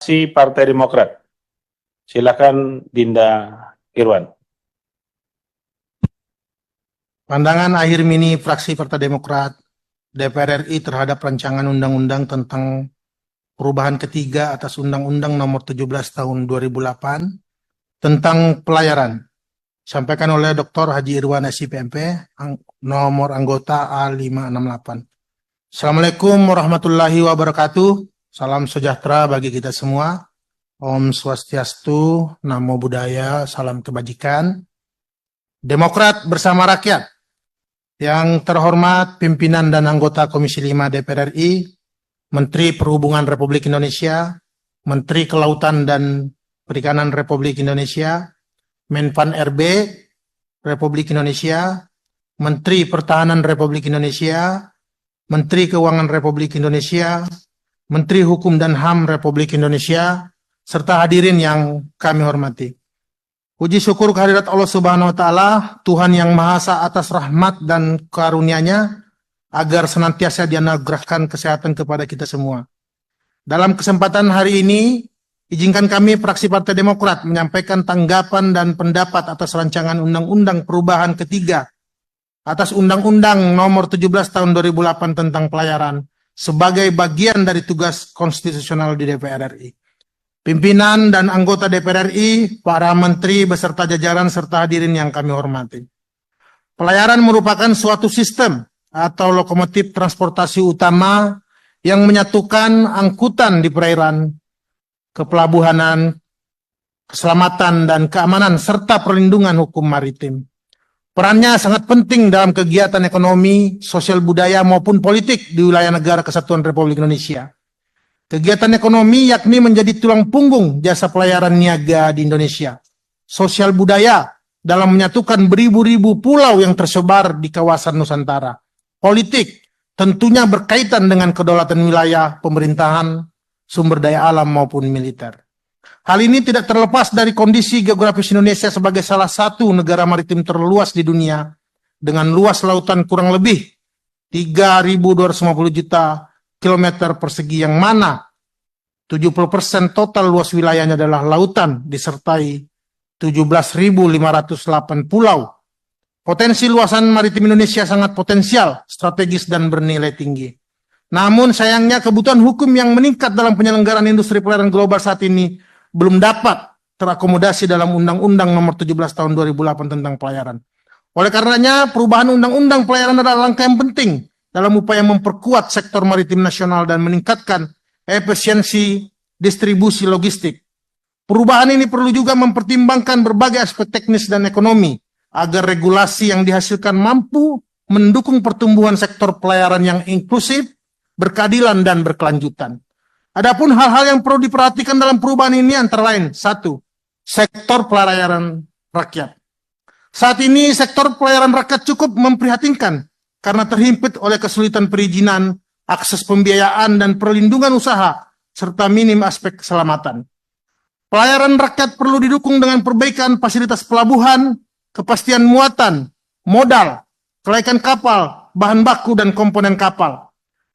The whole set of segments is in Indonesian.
fraksi Partai Demokrat. Silakan Dinda Irwan. Pandangan akhir mini fraksi Partai Demokrat DPR RI terhadap rancangan undang-undang tentang perubahan ketiga atas Undang-Undang Nomor 17 Tahun 2008 tentang pelayaran. Sampaikan oleh Dr. Haji Irwan SIPMP, nomor anggota A568. Assalamualaikum warahmatullahi wabarakatuh. Salam sejahtera bagi kita semua. Om Swastiastu, Namo Buddhaya, salam kebajikan. Demokrat bersama rakyat. Yang terhormat pimpinan dan anggota Komisi 5 DPR RI, Menteri Perhubungan Republik Indonesia, Menteri Kelautan dan Perikanan Republik Indonesia, Menpan RB Republik Indonesia, Menteri Pertahanan Republik Indonesia, Menteri Keuangan Republik Indonesia, Menteri Hukum dan HAM Republik Indonesia, serta hadirin yang kami hormati. Puji syukur kehadirat Allah Subhanahu wa Ta'ala, Tuhan yang Maha Esa atas rahmat dan karunia-Nya, agar senantiasa dianugerahkan kesehatan kepada kita semua. Dalam kesempatan hari ini, izinkan kami fraksi Partai Demokrat menyampaikan tanggapan dan pendapat atas rancangan undang-undang perubahan ketiga atas Undang-Undang Nomor 17 Tahun 2008 tentang pelayaran sebagai bagian dari tugas konstitusional di DPR RI. Pimpinan dan anggota DPR RI, para menteri beserta jajaran serta hadirin yang kami hormati. Pelayaran merupakan suatu sistem atau lokomotif transportasi utama yang menyatukan angkutan di perairan, kepelabuhanan, keselamatan dan keamanan serta perlindungan hukum maritim. Perannya sangat penting dalam kegiatan ekonomi, sosial budaya maupun politik di wilayah negara kesatuan Republik Indonesia. Kegiatan ekonomi yakni menjadi tulang punggung jasa pelayaran niaga di Indonesia. Sosial budaya dalam menyatukan beribu-ribu pulau yang tersebar di kawasan Nusantara. Politik tentunya berkaitan dengan kedaulatan wilayah, pemerintahan, sumber daya alam maupun militer. Hal ini tidak terlepas dari kondisi geografis Indonesia sebagai salah satu negara maritim terluas di dunia dengan luas lautan kurang lebih 3.250 juta kilometer persegi, yang mana 70% total luas wilayahnya adalah lautan disertai 17.508 pulau. Potensi luasan maritim Indonesia sangat potensial, strategis dan bernilai tinggi. Namun sayangnya kebutuhan hukum yang meningkat dalam penyelenggaraan industri pelayaran global saat ini belum dapat terakomodasi dalam Undang-Undang Nomor 17 Tahun 2008 tentang pelayaran. Oleh karenanya, perubahan Undang-Undang Pelayaran adalah langkah yang penting dalam upaya memperkuat sektor maritim nasional dan meningkatkan efisiensi distribusi logistik. Perubahan ini perlu juga mempertimbangkan berbagai aspek teknis dan ekonomi agar regulasi yang dihasilkan mampu mendukung pertumbuhan sektor pelayaran yang inklusif, berkeadilan dan berkelanjutan. Adapun hal-hal yang perlu diperhatikan dalam perubahan ini antara lain: 1. Sektor pelayaran rakyat. Saat ini sektor pelayaran rakyat cukup memprihatinkan karena terhimpit oleh kesulitan perizinan, akses pembiayaan dan perlindungan usaha, serta minim aspek keselamatan. Pelayaran rakyat perlu didukung dengan perbaikan fasilitas pelabuhan, kepastian muatan, modal, kelaikan kapal, bahan baku dan komponen kapal,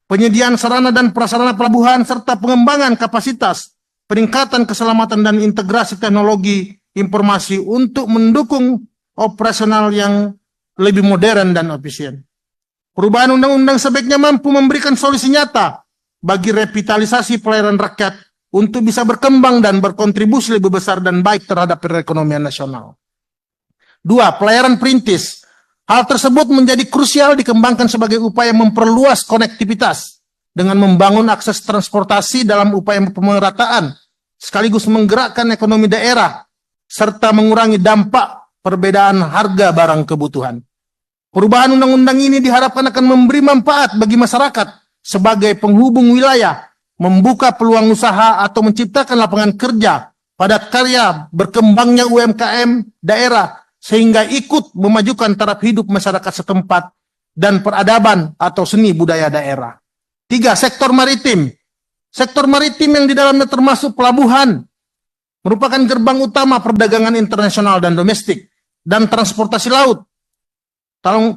penyediaan sarana dan prasarana pelabuhan, serta pengembangan kapasitas, peningkatan keselamatan dan integrasi teknologi informasi untuk mendukung operasional yang lebih modern dan efisien. Perubahan undang-undang sebaiknya mampu memberikan solusi nyata bagi revitalisasi pelayaran rakyat untuk bisa berkembang dan berkontribusi lebih besar dan baik terhadap perekonomian nasional. 2. Pelayaran perintis. Hal tersebut menjadi krusial dikembangkan sebagai upaya memperluas konektivitas dengan membangun akses transportasi dalam upaya pemerataan, sekaligus menggerakkan ekonomi daerah, serta mengurangi dampak perbedaan harga barang kebutuhan. Perubahan undang-undang ini diharapkan akan memberi manfaat bagi masyarakat sebagai penghubung wilayah, membuka peluang usaha atau menciptakan lapangan kerja, padat karya, berkembangnya UMKM daerah, sehingga ikut memajukan taraf hidup masyarakat setempat dan peradaban atau seni budaya daerah. 3. Sektor maritim. Sektor maritim yang di dalamnya termasuk pelabuhan, merupakan gerbang utama perdagangan internasional dan domestik, dan transportasi laut,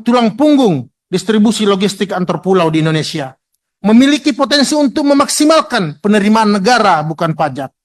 tulang punggung distribusi logistik antar pulau di Indonesia, memiliki potensi untuk memaksimalkan penerimaan negara bukan pajak.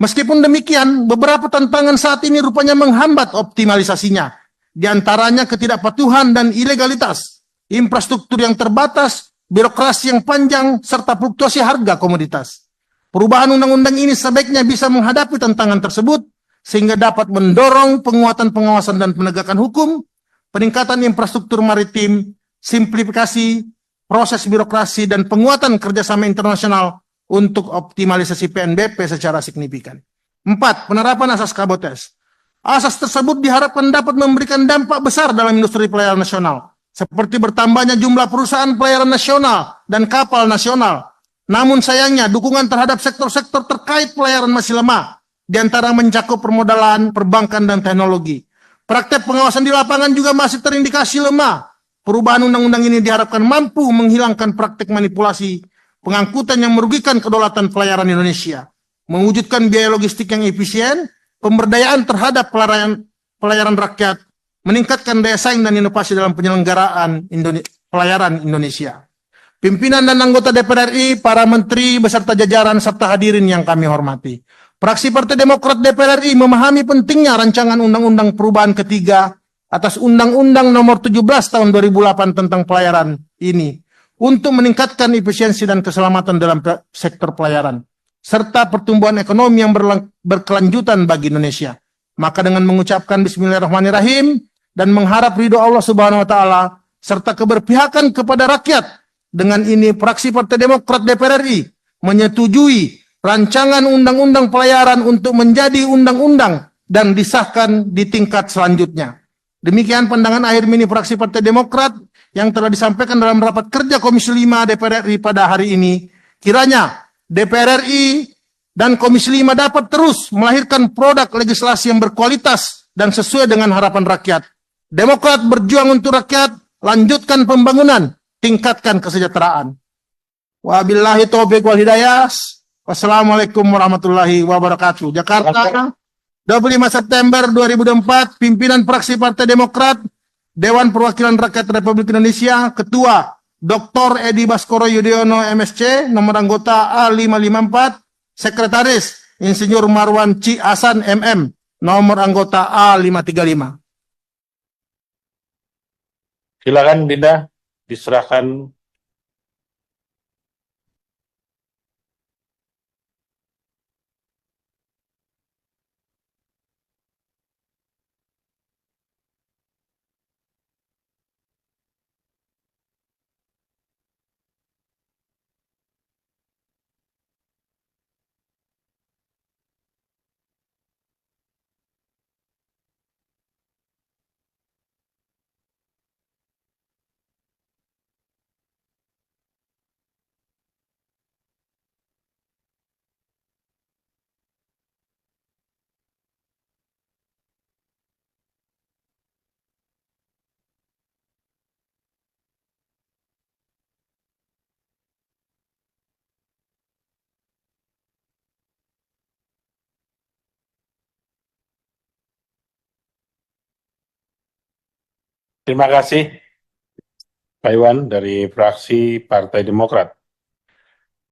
Meskipun demikian, beberapa tantangan saat ini rupanya menghambat optimalisasinya. Di antaranya ketidakpatuhan dan ilegalitas, infrastruktur yang terbatas, birokrasi yang panjang, serta fluktuasi harga komoditas. Perubahan undang-undang ini sebaiknya bisa menghadapi tantangan tersebut, sehingga dapat mendorong penguatan pengawasan dan penegakan hukum, peningkatan infrastruktur maritim, simplifikasi proses birokrasi, dan penguatan kerjasama internasional untuk optimalisasi PNBP secara signifikan. 4. Penerapan asas Kabotes. Asas tersebut diharapkan dapat memberikan dampak besar dalam industri pelayaran nasional, seperti bertambahnya jumlah perusahaan pelayaran nasional dan kapal nasional. Namun sayangnya, dukungan terhadap sektor-sektor terkait pelayaran masih lemah, di antara mencakup permodalan, perbankan, dan teknologi. Praktek pengawasan di lapangan juga masih terindikasi lemah. Perubahan undang-undang ini diharapkan mampu menghilangkan praktek manipulasi pengangkutan yang merugikan kedaulatan pelayaran Indonesia, mewujudkan biaya logistik yang efisien, pemberdayaan terhadap pelayaran rakyat, meningkatkan daya saing dan inovasi dalam penyelenggaraan pelayaran Indonesia. Pimpinan dan anggota DPR RI, para menteri beserta jajaran serta hadirin yang kami hormati. Fraksi Partai Demokrat DPR RI memahami pentingnya rancangan undang-undang perubahan ketiga atas Undang-Undang Nomor 17 Tahun 2008 tentang pelayaran ini untuk meningkatkan efisiensi dan keselamatan dalam sektor pelayaran serta pertumbuhan ekonomi yang berkelanjutan bagi Indonesia. Maka dengan mengucapkan Bismillahirrahmanirrahim dan mengharap ridho Allah Subhanahu wa taala serta keberpihakan kepada rakyat, dengan ini fraksi Partai Demokrat DPR RI menyetujui rancangan undang-undang pelayaran untuk menjadi undang-undang dan disahkan di tingkat selanjutnya. Demikian pandangan akhir mini fraksi Partai Demokrat yang telah disampaikan dalam rapat kerja Komisi 5 DPR RI pada hari ini. Kiranya DPR RI dan Komisi 5 dapat terus melahirkan produk legislasi yang berkualitas dan sesuai dengan harapan rakyat. Demokrat berjuang untuk rakyat, lanjutkan pembangunan, tingkatkan kesejahteraan. Wabillahi taufiq wal hidayah. Wassalamualaikum warahmatullahi wabarakatuh. Jakarta, 25 September 2004, pimpinan fraksi Partai Demokrat, Dewan Perwakilan Rakyat Republik Indonesia, Ketua Dr. Edi Baskoro Yudhoyono MSC, nomor anggota A554, Sekretaris Insinyur Marwan C. Hasan MM, nomor anggota A535. Silakan Dinda, diserahkan. Terima kasih Pak Iwan dari fraksi Partai Demokrat.